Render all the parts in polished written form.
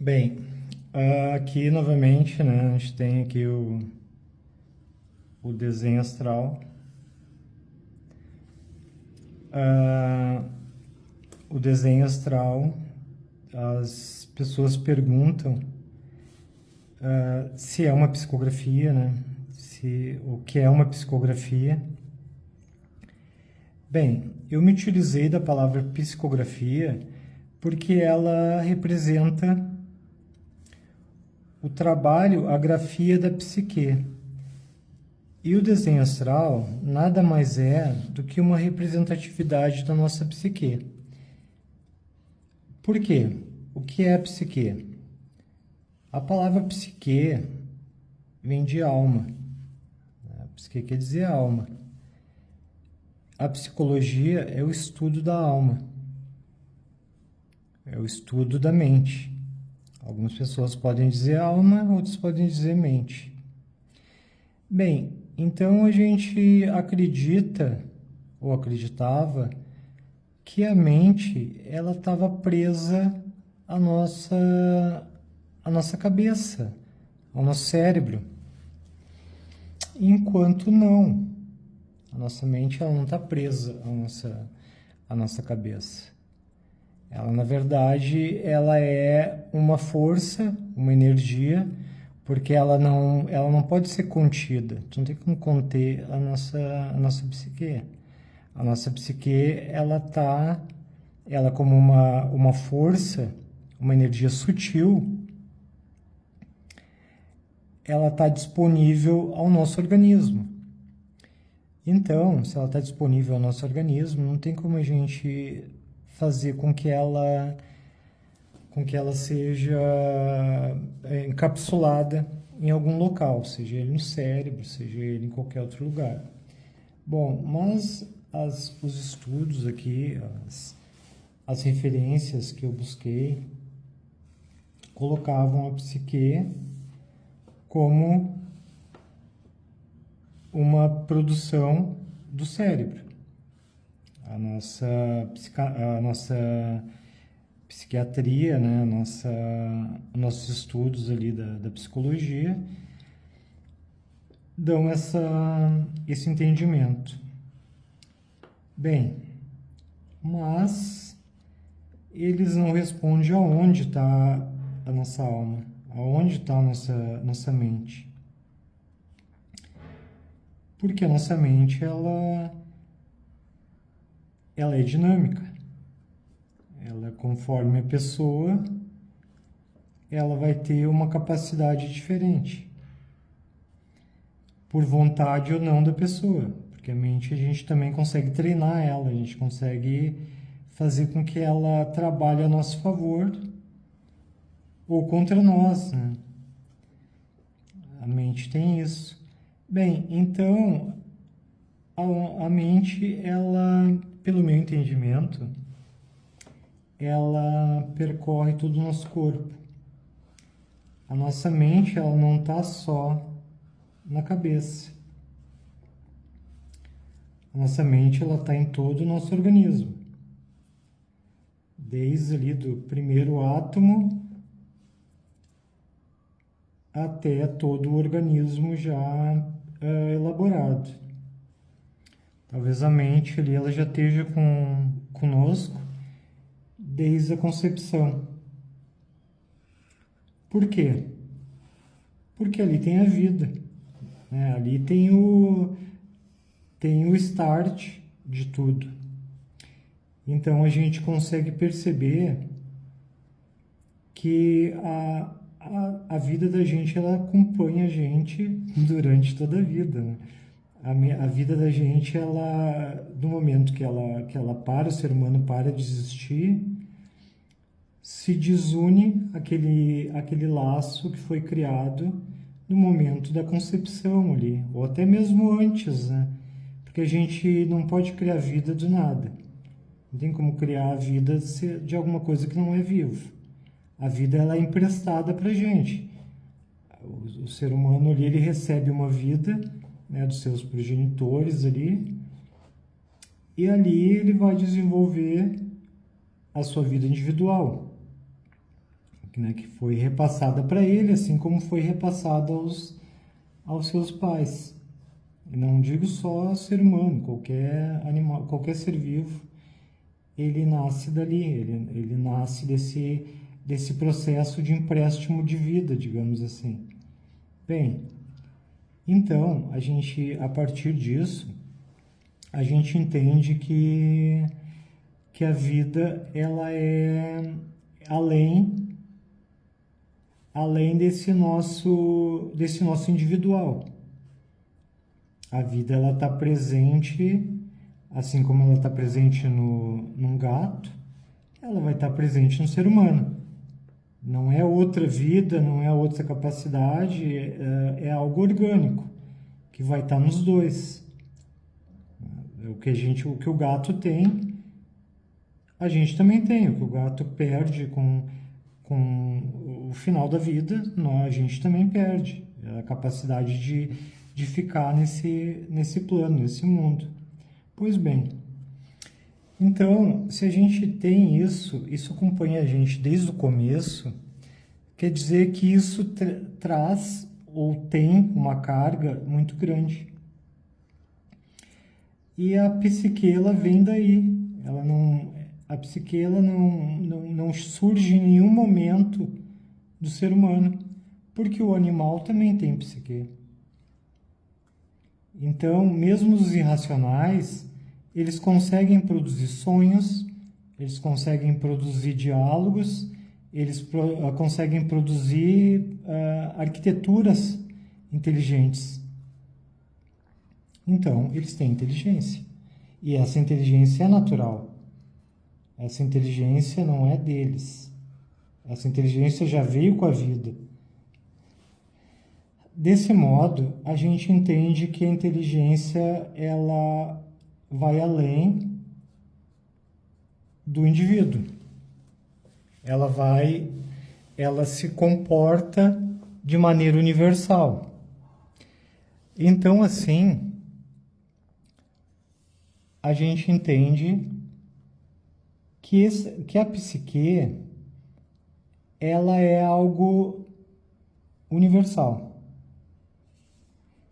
Bem, aqui novamente, né, a gente tem aqui o desenho astral. Ah, o desenho astral, as pessoas perguntam se é uma psicografia, né? O que é uma psicografia. Bem, eu me utilizei da palavra psicografia porque ela representa o trabalho, a grafia da psique. E o desenho astral nada mais é do que uma representatividade da nossa psique. Por quê? O que é a psique? A palavra psique vem de alma. A psique quer dizer alma. A psicologia é o estudo da alma. É o estudo da mente. Algumas pessoas podem dizer alma, outras podem dizer mente. Bem, então a gente acredita ou acreditava que a mente ela estava presa à nossa cabeça, ao nosso cérebro, enquanto não. A nossa mente ela não está presa à nossa cabeça. Ela, na verdade, ela é uma força, uma energia, porque ela não pode ser contida. Tu não tem como conter a nossa psique. A nossa psique, ela como uma força, uma energia sutil, ela está disponível ao nosso organismo. Então, se ela está disponível ao nosso organismo, não tem como a gente fazer com que ela seja encapsulada em algum local, seja ele no cérebro, seja ele em qualquer outro lugar. Bom, mas os estudos aqui, as referências que eu busquei, colocavam a psique como uma produção do cérebro. A nossa psiquiatria, né, nossos estudos ali da psicologia dão esse entendimento. Bem, mas eles não respondem aonde está a nossa alma, aonde está a nossa mente. Porque a nossa mente, ela é dinâmica. Ela, conforme a pessoa, ela vai ter uma capacidade diferente. Por vontade ou não da pessoa. Porque a mente a gente também consegue treinar ela, a gente consegue fazer com que ela trabalhe a nosso favor ou contra nós, né? A mente tem isso. Bem, então, a mente, ela, pelo meu entendimento, ela percorre todo o nosso corpo. A nossa mente, ela não está só na cabeça. A nossa mente, ela está em todo o nosso organismo. Desde ali do primeiro átomo até todo o organismo já elaborado. Talvez a mente ali, ela já esteja conosco desde a concepção. Por quê? Porque ali tem a vida, né? Ali tem o start de tudo. Então a gente consegue perceber que a vida da gente, ela acompanha a gente durante toda a vida, né? A vida da gente, ela, no momento que ela para, o ser humano para de existir, se desune aquele laço que foi criado no momento da concepção ali, ou até mesmo antes, né? Porque a gente não pode criar vida do nada. Não tem como criar a vida de alguma coisa que não é vivo. A vida, ela é emprestada para a gente. O ser humano ali, ele recebe uma vida, né, dos seus progenitores ali, e ali ele vai desenvolver a sua vida individual. né, que foi repassada para ele, assim como foi repassada aos seus pais. E não digo só ser humano, qualquer animal, qualquer ser vivo, ele nasce dali, ele nasce desse processo de empréstimo de vida, digamos assim. Bem, então, a partir disso, a gente entende que a vida ela é além desse nosso individual. A vida ela está presente, assim como ela está presente num gato, ela vai estar presente no ser humano. Não é outra vida, não é outra capacidade, é algo orgânico que vai estar nos dois. O que o gato tem, a gente também tem. O que o gato perde com o final da vida, a gente também perde a capacidade de ficar nesse plano, nesse mundo. Pois bem, então, se a gente tem isso acompanha a gente desde o começo, quer dizer que isso traz ou tem uma carga muito grande. E a psique, ela vem daí. A psique, ela não surge em nenhum momento do ser humano, porque o animal também tem psique. Então, mesmo os irracionais, eles conseguem produzir sonhos, eles conseguem produzir diálogos, eles conseguem produzir arquiteturas inteligentes. Então, eles têm inteligência. E essa inteligência é natural. Essa inteligência não é deles. Essa inteligência já veio com a vida. Desse modo, a gente entende que a inteligência ela vai além do indivíduo. Ela se comporta de maneira universal. Então, assim, a gente entende que a psique ela é algo universal.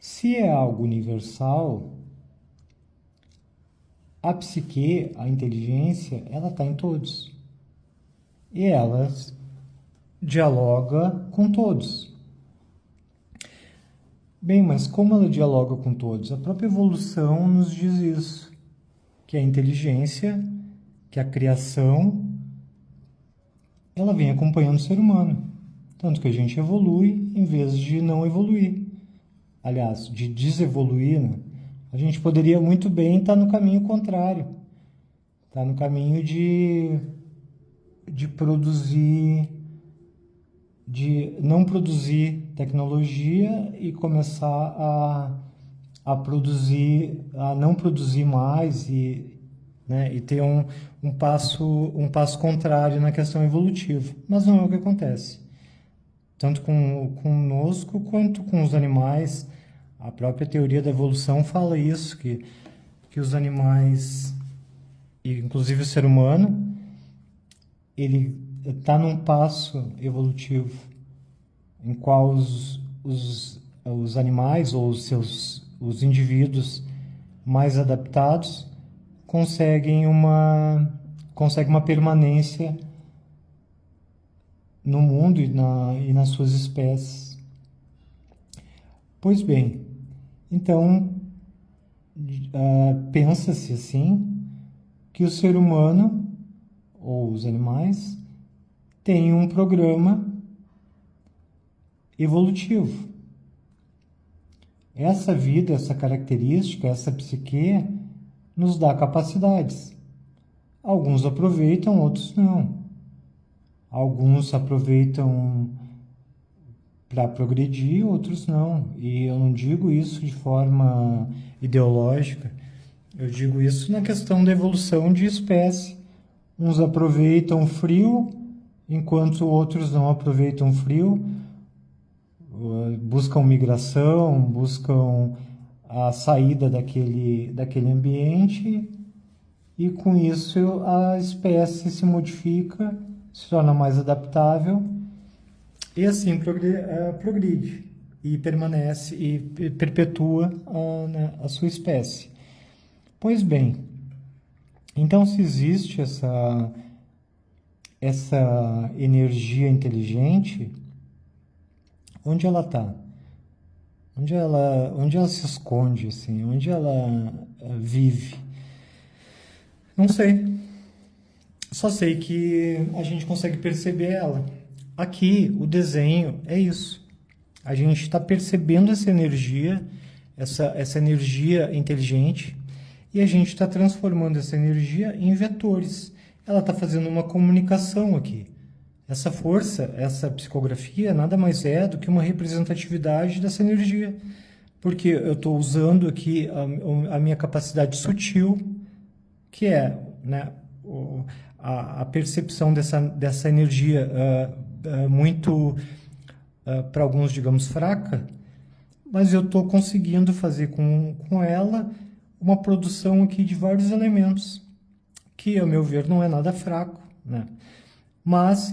Se é algo universal, a psique, a inteligência, ela está em todos. E ela dialoga com todos. Bem, mas como ela dialoga com todos? A própria evolução nos diz isso, que a inteligência, que a criação, ela vem acompanhando o ser humano. Tanto que a gente evolui em vez de não evoluir. Aliás, de desevoluir, né? A gente poderia muito bem estar no caminho contrário. Estar no caminho de produzir, de não produzir tecnologia e começar a produzir, a não produzir mais né, e ter um passo contrário na questão evolutiva. Mas não é o que acontece. Tanto conosco quanto com os animais. A própria teoria da evolução fala isso, que os animais, inclusive o ser humano, ele está num passo evolutivo em qual os animais ou os indivíduos mais adaptados conseguem uma permanência no mundo e nas suas espécies. Pois bem, então pensa-se assim que o ser humano ou os animais têm um programa evolutivo. Essa vida, essa característica, essa psique nos dá capacidades. Alguns aproveitam, outros não. Alguns aproveitam para progredir, outros não. E eu não digo isso de forma ideológica, eu digo isso na questão da evolução de espécie. Uns aproveitam frio, enquanto outros não aproveitam frio, buscam migração, buscam a saída daquele ambiente, e com isso a espécie se modifica, se torna mais adaptável E assim progride e permanece e perpetua né, a sua espécie. Pois bem, então se existe essa energia inteligente, onde ela está? Onde ela se esconde, assim? Onde ela vive? Não sei. Só sei que a gente consegue perceber ela. Aqui, o desenho é isso. A gente está percebendo essa energia inteligente, e a gente está transformando essa energia em vetores. Ela está fazendo uma comunicação aqui. Essa força, essa psicografia, nada mais é do que uma representatividade dessa energia. Porque eu estou usando aqui a minha capacidade sutil, que é, né, a percepção dessa energia muito, para alguns, digamos, fraca, mas eu estou conseguindo fazer com ela uma produção aqui de vários elementos, que, ao meu ver, não é nada fraco, né? Mas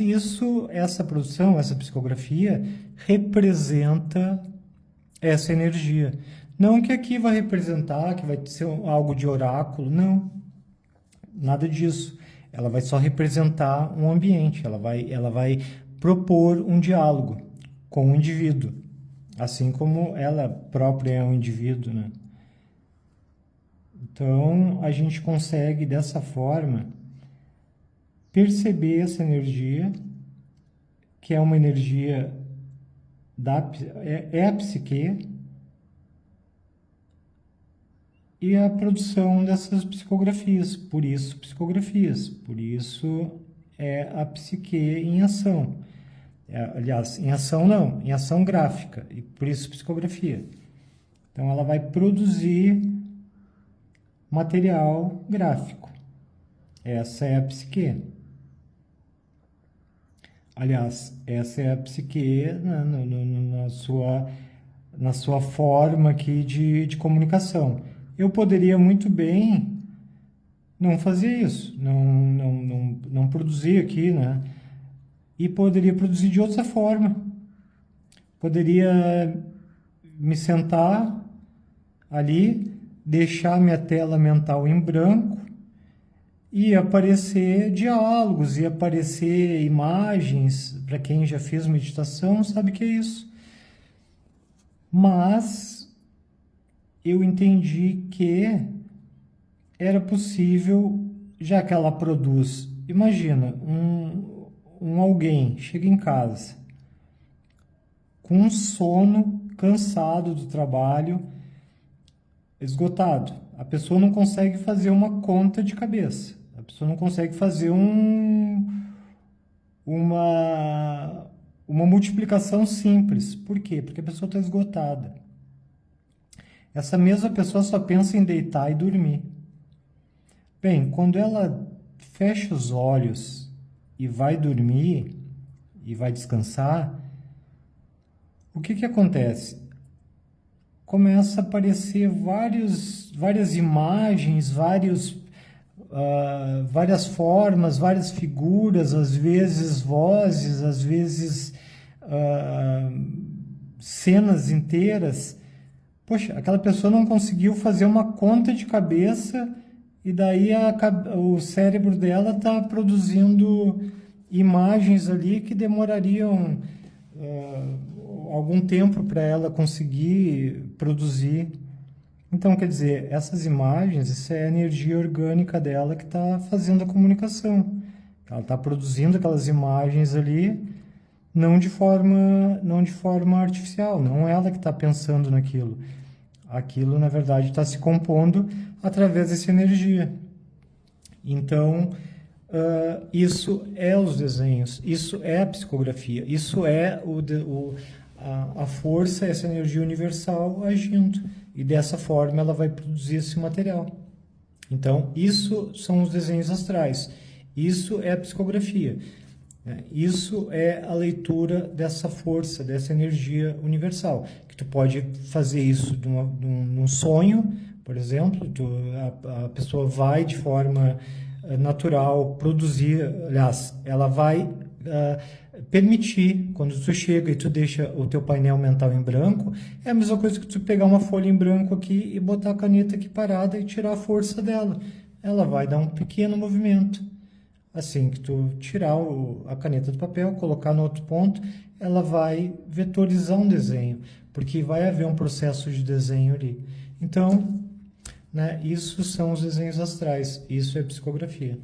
essa produção, essa psicografia, representa essa energia. Não que aqui vai representar, que vai ser algo de oráculo, não. Nada disso. Ela vai só representar um ambiente, ela vai propor um diálogo com o indivíduo, assim como ela própria é um indivíduo, né? Então, a gente consegue, dessa forma, perceber essa energia, que é uma energia é a psique, e a produção dessas psicografias, por isso é a psique em ação. Aliás, em ação não, em ação gráfica, e por isso psicografia. Então ela vai produzir material gráfico. Essa é a psique. Aliás, essa é a psique na sua forma aqui de comunicação. Eu poderia muito bem não fazer isso, não produzir aqui, né? E poderia produzir de outra forma. Poderia me sentar ali, deixar minha tela mental em branco e aparecer diálogos, e aparecer imagens. Para quem já fez meditação sabe que é isso. Mas eu entendi que era possível, já que ela produz. Imagina, alguém chega em casa com sono, cansado do trabalho, esgotado. A pessoa não consegue fazer uma conta de cabeça. A pessoa não consegue fazer uma multiplicação simples. Por quê? Porque a pessoa está esgotada. Essa mesma pessoa só pensa em deitar e dormir. Bem, quando ela fecha os olhos e vai dormir e vai descansar, o que acontece? Começa a aparecer várias imagens, várias formas, várias figuras, às vezes vozes, às vezes cenas inteiras. Poxa, aquela pessoa não conseguiu fazer uma conta de cabeça, e daí o cérebro dela está produzindo imagens ali que demorariam algum tempo para ela conseguir produzir. Então, quer dizer, essas imagens, isso é a energia orgânica dela que está fazendo a comunicação. Ela está produzindo aquelas imagens ali, não de forma artificial, não ela que está pensando naquilo. Aquilo, na verdade, está se compondo através dessa energia. Então, isso é os desenhos, isso é a psicografia, isso é a força, essa energia universal agindo. E dessa forma ela vai produzir esse material. Então, isso são os desenhos astrais. Isso é a psicografia. Isso é a leitura dessa força, dessa energia universal. Que tu pode fazer isso num sonho, por exemplo. A pessoa vai de forma natural produzir, aliás, ela vai permitir, quando tu chega e tu deixa o teu painel mental em branco, é a mesma coisa que tu pegar uma folha em branco aqui e botar a caneta aqui parada e tirar a força dela. Ela vai dar um pequeno movimento. Assim que tu tirar a caneta do papel, colocar no outro ponto, ela vai vetorizar um desenho, porque vai haver um processo de desenho ali. Então, né, isso são os desenhos astrais, isso é psicografia.